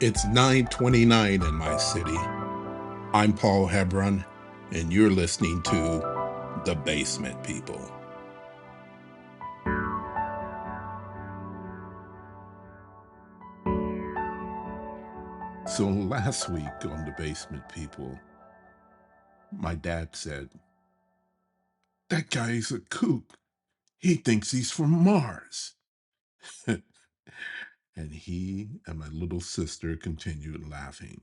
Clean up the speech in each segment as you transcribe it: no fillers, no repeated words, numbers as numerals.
It's 9:29 in my city. I'm Paul Hebron, and you're listening to The Basement People. So last week on The Basement People, my dad said, "That guy's a kook. He thinks he's from Mars." And he and my little sister continued laughing.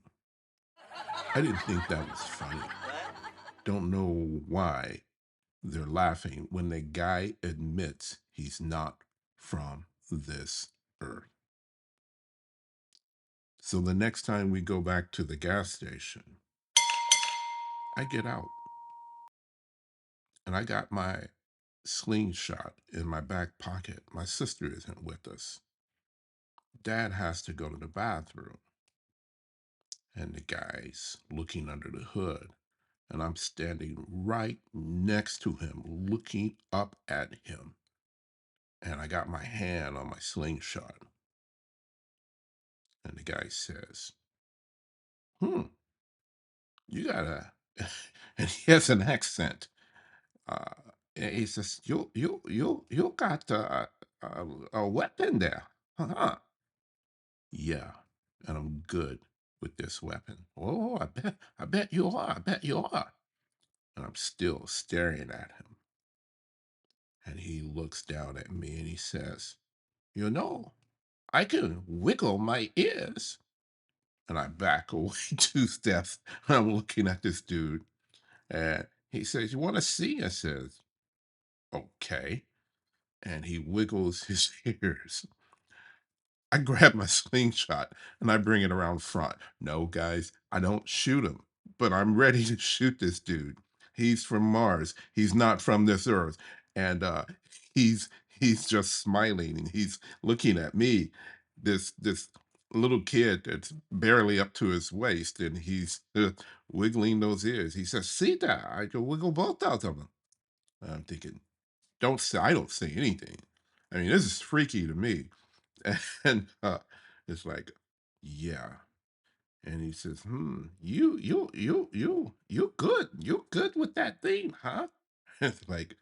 I didn't think that was funny. Don't know why they're laughing when the guy admits he's not from this earth. So the next time we go back to the gas station, I get out and I got my slingshot in my back pocket. My sister isn't with us. Dad has to go to the bathroom, and the guy's looking under the hood, and I'm standing right next to him, looking up at him. And I got my hand on my slingshot. And the guy says, you gotta, and he has an accent. Uh, he says, you got a weapon there, huh? Yeah, and I'm good with this weapon. Oh, I bet you are. I bet you are. And I'm still staring at him. And he looks down at me and he says, I can wiggle my ears. And I back away 2 steps. I'm looking at this dude. And he says, you want to see? I says, okay. And he wiggles his ears. I grab my slingshot and I bring it around front. No, guys, I don't shoot him, but I'm ready to shoot this dude. He's from Mars. He's not from this earth. And he's he's just smiling and he's looking at me, this little kid that's barely up to his waist, and he's wiggling those ears. He says, "See that? I can wiggle both of them." And I'm thinking, I don't say anything. I mean, this is freaky to me. And it's like, yeah. And he says, you good. You good with that thing, huh? It's like,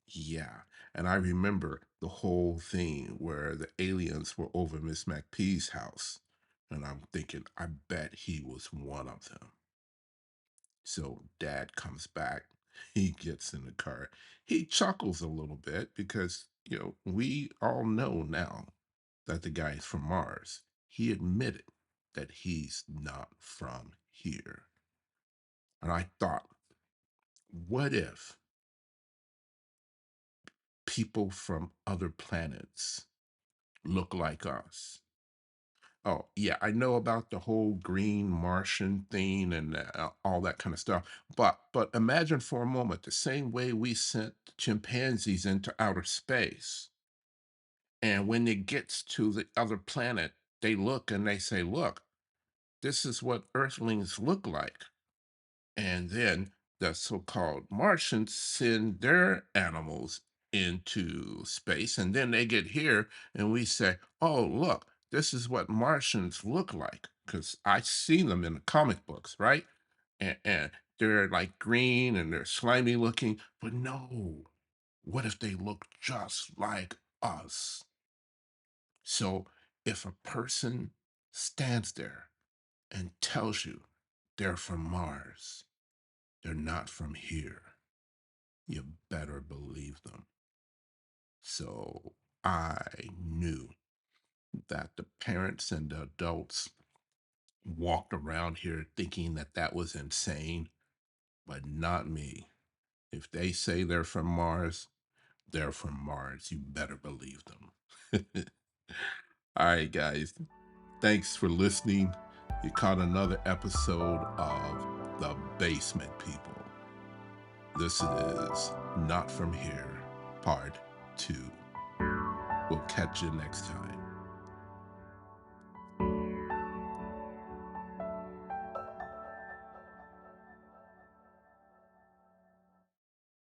yeah. And I remember the whole thing where the aliens were over Miss McPee's house. And I'm thinking, I bet he was one of them. So dad comes back. He gets in the car. He chuckles a little bit because, we all know now that the guy's from Mars. He admitted that he's not from here. And I thought, what if people from other planets look like us? Oh, yeah, I know about the whole green Martian thing and all that kind of stuff. But imagine for a moment the same way we sent chimpanzees into outer space. And when it gets to the other planet, they look and they say, look, this is what Earthlings look like. And then the so-called Martians send their animals into space, and then they get here, and we say, "Oh, look, this is what Martians look like," because I see them in the comic books, right? And they're like green and they're slimy looking, but no, what if they look just like us? So if a person stands there and tells you they're from Mars, they're not from here, you better believe them. So I knew that the parents and the adults walked around here thinking that that was insane, but not me. If they say they're from Mars, they're from Mars. You better believe them. All right, guys. Thanks for listening. You caught another episode of The Basement People. This is Not From Here, Part 2. We'll catch you next time.